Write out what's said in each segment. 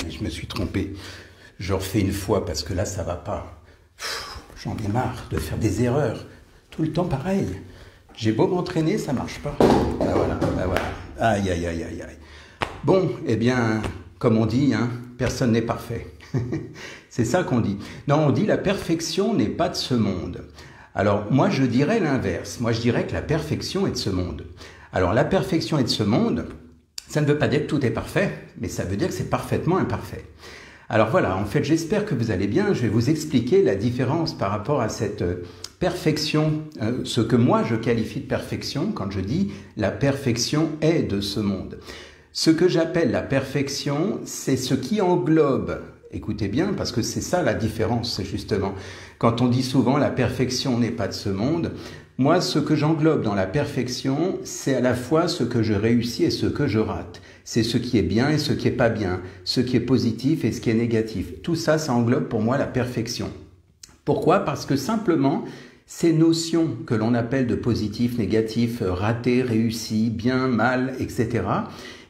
mais je me suis trompé. Je refais une fois parce que là, ça va pas. J'en ai marre de faire des erreurs. Tout le temps pareil. J'ai beau m'entraîner, ça marche pas. Ben voilà, ben voilà. Aïe, aïe, aïe, aïe, aïe. Bon, eh bien, comme on dit, hein, personne n'est parfait. C'est ça qu'on dit. Non, on dit la perfection n'est pas de ce monde. Alors, moi, je dirais l'inverse. Moi, je dirais que la perfection est de ce monde. Alors, la perfection est de ce monde, ça ne veut pas dire que tout est parfait, mais ça veut dire que c'est parfaitement imparfait. Alors voilà, en fait, j'espère que vous allez bien. Je vais vous expliquer la différence par rapport à cette perfection, ce que moi je qualifie de perfection quand je dis la perfection est de ce monde. Ce que j'appelle la perfection, c'est ce qui englobe, écoutez bien, parce que c'est ça la différence, c'est justement, quand on dit souvent la perfection n'est pas de ce monde, moi ce que j'englobe dans la perfection, c'est à la fois ce que je réussis et ce que je rate. C'est ce qui est bien et ce qui est pas bien, ce qui est positif et ce qui est négatif. Tout ça, ça englobe pour moi la perfection. Pourquoi ? Parce que simplement, ces notions que l'on appelle de positif, négatif, raté, réussi, bien, mal, etc.,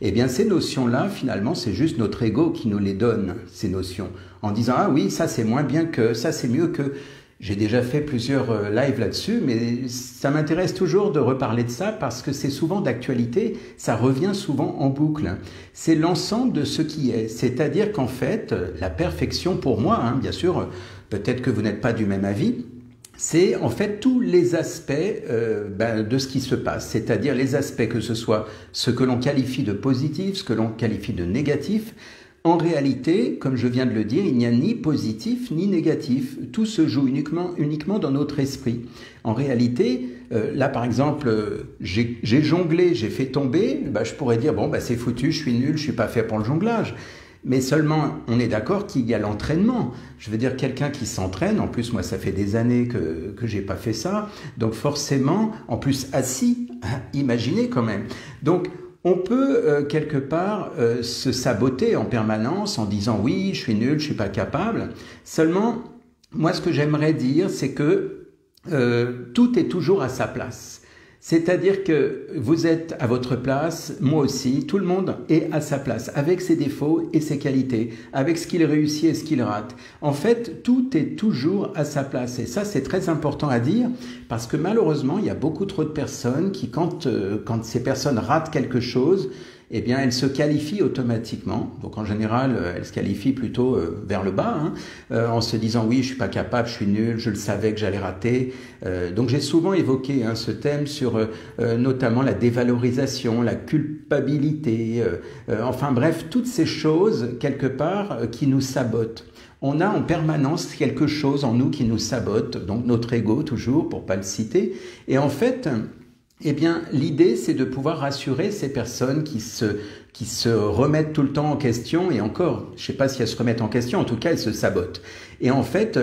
eh bien ces notions-là, finalement, c'est juste notre ego qui nous les donne, ces notions, en disant « Ah oui, ça c'est moins bien que, ça c'est mieux que… » J'ai déjà fait plusieurs lives là-dessus, mais ça m'intéresse toujours de reparler de ça parce que c'est souvent d'actualité, ça revient souvent en boucle. C'est l'ensemble de ce qui est, c'est-à-dire qu'en fait, la perfection pour moi, hein, bien sûr, peut-être que vous n'êtes pas du même avis, c'est en fait tous les aspects de ce qui se passe, c'est-à-dire les aspects que ce soit ce que l'on qualifie de positif, ce que l'on qualifie de négatif. En réalité, comme je viens de le dire, il n'y a ni positif ni négatif. Tout se joue uniquement dans notre esprit. En réalité, là par exemple, j'ai jonglé, j'ai fait tomber, je pourrais dire, bon, c'est foutu, je suis nul, je suis pas fait pour le jonglage. Mais seulement, on est d'accord qu'il y a l'entraînement. Je veux dire, quelqu'un qui s'entraîne, en plus, moi, ça fait des années que j'ai pas fait ça. Donc forcément, en plus assis, imaginez quand même. Donc, on peut quelque part se saboter en permanence en disant oui, je suis nul, je suis pas capable. Seulement, moi ce que j'aimerais dire, c'est que tout est toujours à sa place. C'est-à-dire que vous êtes à votre place, moi aussi, tout le monde est à sa place, avec ses défauts et ses qualités, avec ce qu'il réussit et ce qu'il rate. En fait, tout est toujours à sa place. Et ça, c'est très important à dire, parce que malheureusement, il y a beaucoup trop de personnes qui, quand ces personnes ratent quelque chose, eh bien, elles se qualifient automatiquement. Donc, en général, elles se qualifient plutôt vers le bas, en se disant « oui, je suis pas capable, je suis nul, je le savais que j'allais rater ». Donc, j'ai souvent évoqué ce thème sur notamment la dévalorisation, la culpabilité, enfin bref, toutes ces choses, quelque part, qui nous sabotent. On a en permanence quelque chose en nous qui nous sabote, donc notre ego toujours, pour pas le citer. Et en fait… Eh bien, l'idée, c'est de pouvoir rassurer ces personnes qui se remettent tout le temps en question, et encore, je ne sais pas si elles se remettent en question, en tout cas, elles se sabotent. Et en fait,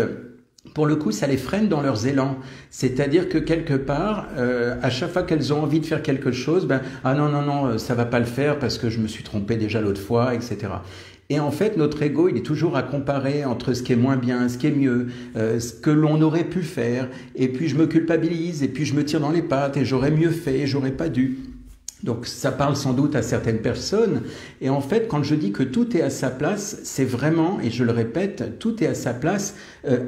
pour le coup, ça les freine dans leurs élans. C'est-à-dire que quelque part, à chaque fois qu'elles ont envie de faire quelque chose, ah non, ça va pas le faire parce que je me suis trompé déjà l'autre fois, etc. Et en fait, notre ego, il est toujours à comparer entre ce qui est moins bien, ce qui est mieux, ce que l'on aurait pu faire. Et puis, je me culpabilise, et puis je me tire dans les pattes, et j'aurais mieux fait, et j'aurais pas dû. Donc, ça parle sans doute à certaines personnes. Et en fait, quand je dis que tout est à sa place, c'est vraiment, et je le répète, tout est à sa place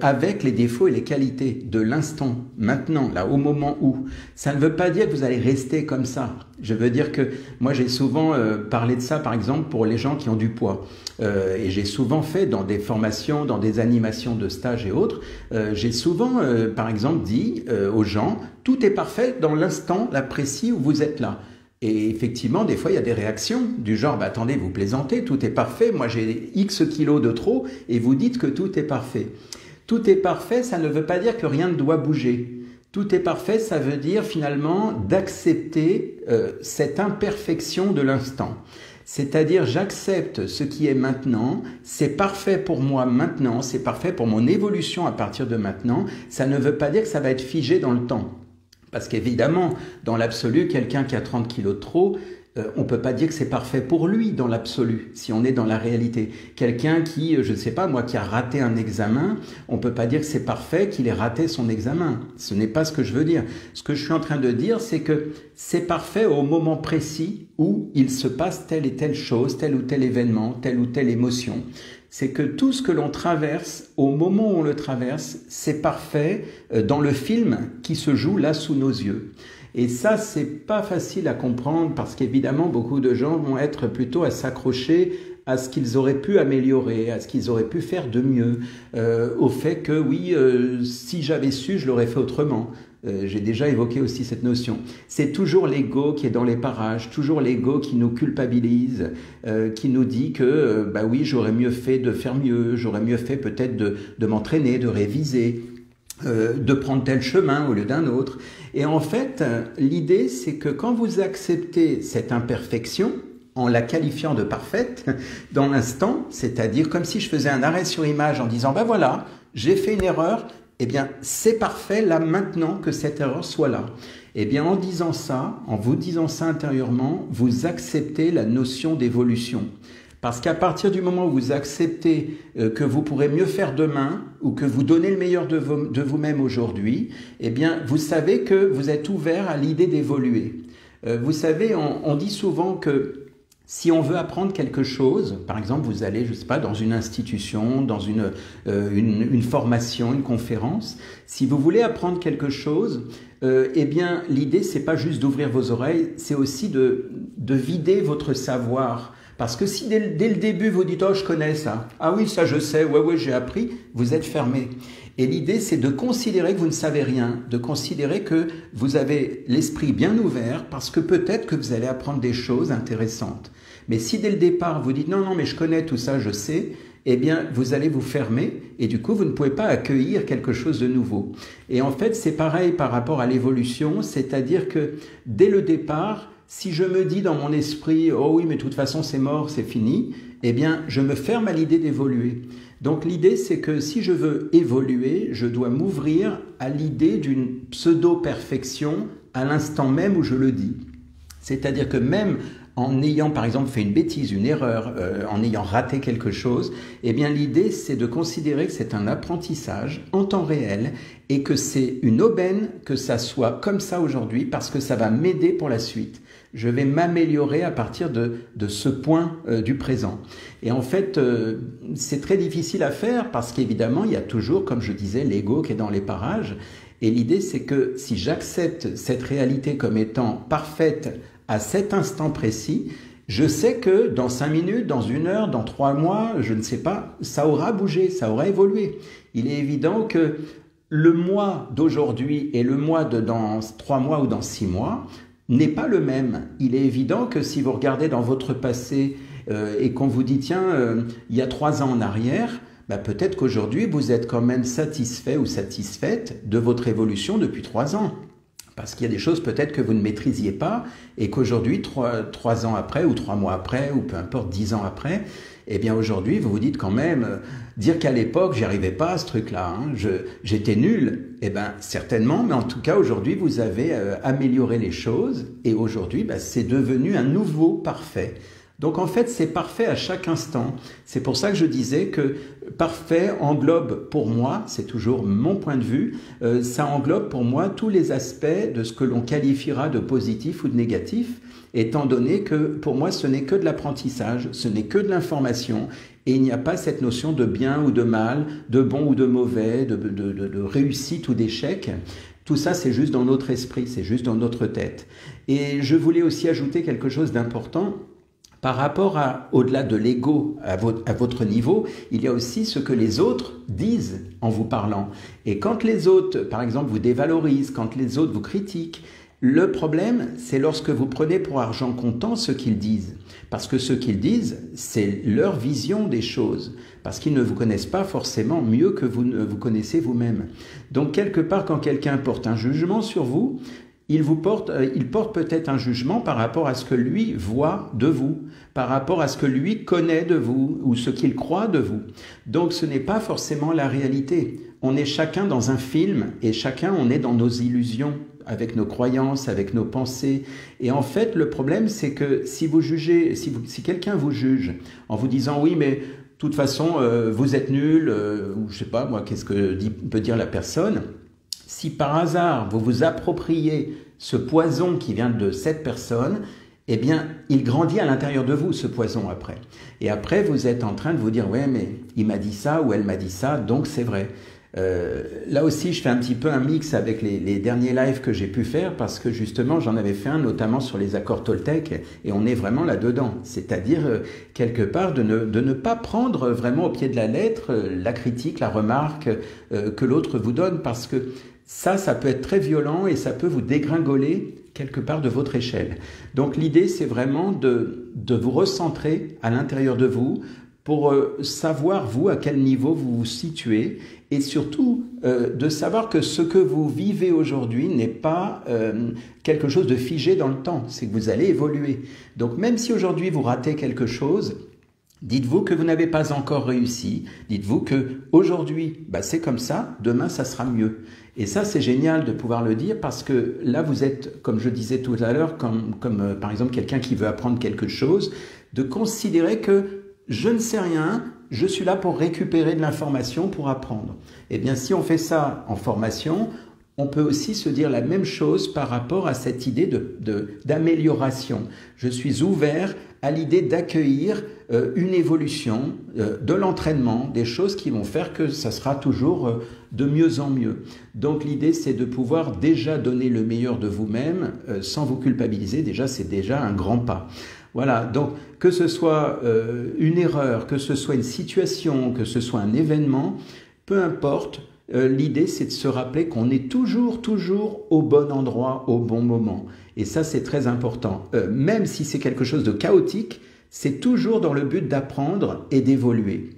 avec les défauts et les qualités de l'instant, maintenant, là, au moment où. Ça ne veut pas dire que vous allez rester comme ça. Je veux dire que moi, j'ai souvent parlé de ça, par exemple, pour les gens qui ont du poids. Et j'ai souvent fait dans des formations, dans des animations de stages et autres, j'ai souvent, par exemple, dit aux gens, tout est parfait dans l'instant, là, précis où vous êtes là. Et effectivement, des fois, il y a des réactions du genre, attendez, vous plaisantez, tout est parfait, moi j'ai X kilos de trop, et vous dites que tout est parfait. Tout est parfait, ça ne veut pas dire que rien ne doit bouger. Tout est parfait, ça veut dire finalement d'accepter cette imperfection de l'instant. C'est-à-dire, j'accepte ce qui est maintenant, c'est parfait pour moi maintenant, c'est parfait pour mon évolution à partir de maintenant, ça ne veut pas dire que ça va être figé dans le temps. Parce qu'évidemment, dans l'absolu, quelqu'un qui a 30 kilos de trop, on ne peut pas dire que c'est parfait pour lui dans l'absolu, si on est dans la réalité. Quelqu'un qui, je ne sais pas moi, qui a raté un examen, on ne peut pas dire que c'est parfait qu'il ait raté son examen. Ce n'est pas ce que je veux dire. Ce que je suis en train de dire, c'est que c'est parfait au moment précis où il se passe telle et telle chose, tel ou tel événement, telle ou telle émotion. C'est que tout ce que l'on traverse, au moment où on le traverse, c'est parfait dans le film qui se joue là sous nos yeux. Et ça, c'est pas facile à comprendre parce qu'évidemment, beaucoup de gens vont être plutôt à s'accrocher à ce qu'ils auraient pu améliorer, à ce qu'ils auraient pu faire de mieux, au fait que oui, si j'avais su, je l'aurais fait autrement. J'ai déjà évoqué aussi cette notion. C'est toujours l'ego qui est dans les parages, toujours l'ego qui nous culpabilise, qui nous dit que bah oui, j'aurais mieux fait de faire mieux, j'aurais mieux fait peut-être de m'entraîner, de réviser, de prendre tel chemin au lieu d'un autre. Et en fait, l'idée, c'est que quand vous acceptez cette imperfection, en la qualifiant de parfaite, dans l'instant, c'est-à-dire comme si je faisais un arrêt sur image en disant, ben voilà, j'ai fait une erreur, eh bien, c'est parfait là maintenant que cette erreur soit là. Eh bien, en disant ça, en vous disant ça intérieurement, vous acceptez la notion d'évolution. Parce qu'à partir du moment où vous acceptez que vous pourrez mieux faire demain ou que vous donnez le meilleur de vous-même aujourd'hui, eh bien, vous savez que vous êtes ouvert à l'idée d'évoluer. Vous savez, on dit souvent que si on veut apprendre quelque chose, par exemple, vous allez, je sais pas, dans une institution, dans une formation, une conférence, si vous voulez apprendre quelque chose, eh bien, l'idée, c'est pas juste d'ouvrir vos oreilles, c'est aussi de vider votre savoir. Parce que si dès le début vous dites « Oh, je connais ça. Ah oui, ça je sais. Ouais, j'ai appris. » Vous êtes fermé. Et l'idée, c'est de considérer que vous ne savez rien, de considérer que vous avez l'esprit bien ouvert parce que peut-être que vous allez apprendre des choses intéressantes. Mais si dès le départ vous dites « Non, mais je connais tout ça, je sais », eh bien, vous allez vous fermer et du coup, vous ne pouvez pas accueillir quelque chose de nouveau. Et en fait, c'est pareil par rapport à l'évolution, c'est-à-dire que dès le départ, si je me dis dans mon esprit « Oh oui, mais de toute façon, c'est mort, c'est fini », eh bien, je me ferme à l'idée d'évoluer. Donc l'idée, c'est que si je veux évoluer, je dois m'ouvrir à l'idée d'une pseudo-perfection à l'instant même où je le dis. C'est-à-dire que même en ayant par exemple fait une bêtise, une erreur, en ayant raté quelque chose, eh bien l'idée c'est de considérer que c'est un apprentissage en temps réel et que c'est une aubaine que ça soit comme ça aujourd'hui parce que ça va m'aider pour la suite. Je vais m'améliorer à partir de ce point du présent. Et en fait, c'est très difficile à faire parce qu'évidemment, il y a toujours, comme je disais, l'ego qui est dans les parages. Et l'idée, c'est que si j'accepte cette réalité comme étant parfaite à cet instant précis, je sais que dans 5 minutes, dans 1 heure, dans 3 mois, je ne sais pas, ça aura bougé, ça aura évolué. Il est évident que le mois d'aujourd'hui et le mois de dans 3 mois ou dans 6 mois n'est pas le même. Il est évident que si vous regardez dans votre passé et qu'on vous dit, tiens, il y a 3 ans en arrière, bah peut-être qu'aujourd'hui, vous êtes quand même satisfait ou satisfaite de votre évolution depuis 3 ans. Parce qu'il y a des choses peut-être que vous ne maîtrisiez pas et qu'aujourd'hui, 3 ans après ou 3 mois après ou peu importe 10 ans après, eh bien aujourd'hui, vous vous dites quand même, dire qu'à l'époque, j'y arrivais pas à ce truc-là, hein, j'étais nul, eh bien certainement, mais en tout cas aujourd'hui, vous avez amélioré les choses et aujourd'hui, bah, c'est devenu un nouveau parfait. Donc en fait, c'est parfait à chaque instant. C'est pour ça que je disais que parfait englobe pour moi, c'est toujours mon point de vue, ça englobe pour moi tous les aspects de ce que l'on qualifiera de positif ou de négatif, étant donné que pour moi, ce n'est que de l'apprentissage, ce n'est que de l'information, et il n'y a pas cette notion de bien ou de mal, de bon ou de mauvais, de réussite ou d'échec. Tout ça, c'est juste dans notre esprit, c'est juste dans notre tête. Et je voulais aussi ajouter quelque chose d'important. Par rapport à, au-delà de l'ego à votre niveau, il y a aussi ce que les autres disent en vous parlant. Et quand les autres, par exemple, vous dévalorisent, quand les autres vous critiquent, le problème, c'est lorsque vous prenez pour argent comptant ce qu'ils disent. Parce que ce qu'ils disent, c'est leur vision des choses. Parce qu'ils ne vous connaissent pas forcément mieux que vous ne vous connaissez vous-même. Donc, quelque part, quand quelqu'un porte un jugement sur vous, il porte peut-être un jugement par rapport à ce que lui voit de vous, par rapport à ce que lui connaît de vous ou ce qu'il croit de vous. Donc ce n'est pas forcément la réalité. On est chacun dans un film et chacun on est dans nos illusions avec nos croyances, avec nos pensées. Et en fait, le problème, c'est que si vous jugez, si quelqu'un vous juge en vous disant oui, mais de toute façon, vous êtes nul, ou je sais pas moi, qu'est-ce que peut dire la personne, si par hasard vous vous appropriez ce poison qui vient de cette personne, eh bien, il grandit à l'intérieur de vous, ce poison, après. Et après, vous êtes en train de vous dire, ouais, mais il m'a dit ça ou elle m'a dit ça, donc c'est vrai. Là aussi, je fais un petit peu un mix avec les derniers lives que j'ai pu faire parce que justement, j'en avais fait un notamment sur les accords Toltec et on est vraiment là-dedans. C'est-à-dire, quelque part, de ne pas prendre vraiment au pied de la lettre la critique, la remarque que l'autre vous donne parce que ça peut être très violent et ça peut vous dégringoler quelque part de votre échelle. Donc l'idée, c'est vraiment de vous recentrer à l'intérieur de vous pour savoir, vous, à quel niveau vous vous situez et surtout de savoir que ce que vous vivez aujourd'hui n'est pas quelque chose de figé dans le temps, c'est que vous allez évoluer. Donc même si aujourd'hui vous ratez quelque chose, dites-vous que vous n'avez pas encore réussi, dites-vous que aujourd'hui, c'est comme ça, demain ça sera mieux. Et ça c'est génial de pouvoir le dire parce que là vous êtes, comme je disais tout à l'heure, comme par exemple quelqu'un qui veut apprendre quelque chose, de considérer que je ne sais rien, je suis là pour récupérer de l'information, pour apprendre. Eh bien si on fait ça en formation, on peut aussi se dire la même chose par rapport à cette idée d'amélioration. Je suis ouvert à l'idée d'accueillir une évolution, de l'entraînement, des choses qui vont faire que ça sera toujours de mieux en mieux. Donc l'idée, c'est de pouvoir déjà donner le meilleur de vous-même sans vous culpabiliser. Déjà, c'est déjà un grand pas. Voilà, donc que ce soit une erreur, que ce soit une situation, que ce soit un événement, peu importe, l'idée c'est de se rappeler qu'on est toujours au bon endroit, au bon moment. Et ça c'est très important. Même si c'est quelque chose de chaotique, c'est toujours dans le but d'apprendre et d'évoluer.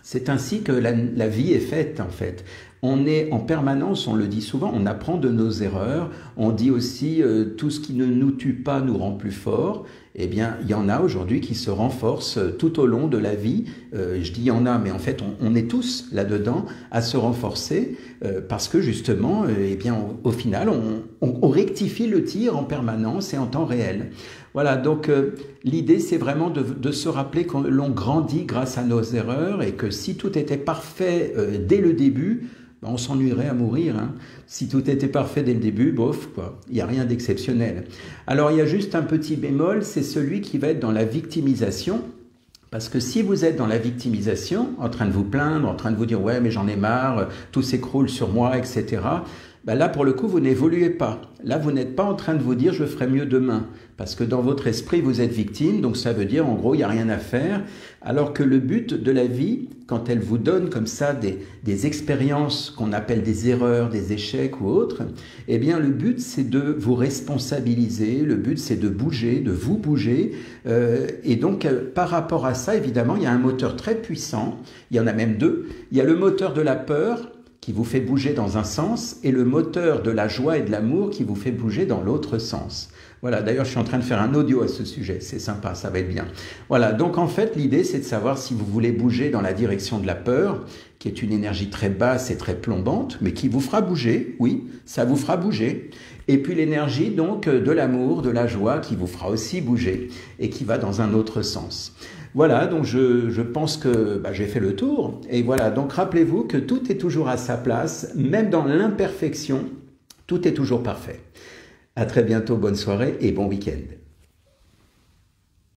C'est ainsi que la vie est faite en fait. On est en permanence, on le dit souvent, on apprend de nos erreurs. On dit aussi tout ce qui ne nous tue pas nous rend plus forts. Eh bien, il y en a aujourd'hui qui se renforcent tout au long de la vie. Je dis il y en a, mais en fait, on est tous là-dedans à se renforcer parce que justement, eh bien, au final, on rectifie le tir en permanence et en temps réel. Voilà, donc l'idée, c'est vraiment de se rappeler que l'on grandit grâce à nos erreurs et que si tout était parfait dès le début, on s'ennuierait à mourir. Hein. Si tout était parfait dès le début, bof, quoi. Il n'y a rien d'exceptionnel. Alors, il y a juste un petit bémol, c'est celui qui va être dans la victimisation. Parce que si vous êtes dans la victimisation, en train de vous plaindre, en train de vous dire « ouais, mais j'en ai marre, tout s'écroule sur moi, etc. » Là, pour le coup, vous n'évoluez pas. Là, vous n'êtes pas en train de vous dire « je ferai mieux demain ». Parce que dans votre esprit, vous êtes victime, donc ça veut dire, en gros, il n'y a rien à faire. Alors que le but de la vie, quand elle vous donne comme ça des expériences qu'on appelle des erreurs, des échecs ou autres, eh bien, le but, c'est de vous responsabiliser, le but, c'est de bouger, de vous bouger. Et donc, par rapport à ça, évidemment, il y a un moteur très puissant, il y en a même deux. Il y a le moteur de la peur, qui vous fait bouger dans un sens, et le moteur de la joie et de l'amour qui vous fait bouger dans l'autre sens. Voilà, d'ailleurs, je suis en train de faire un audio à ce sujet, c'est sympa, ça va être bien. Voilà, donc en fait, l'idée, c'est de savoir si vous voulez bouger dans la direction de la peur, qui est une énergie très basse et très plombante, mais qui vous fera bouger, oui, ça vous fera bouger. Et puis l'énergie, donc, de l'amour, de la joie, qui vous fera aussi bouger, et qui va dans un autre sens. Voilà, donc je pense que j'ai fait le tour. Et voilà, donc rappelez-vous que tout est toujours à sa place, même dans l'imperfection, tout est toujours parfait. À très bientôt, bonne soirée et bon week-end.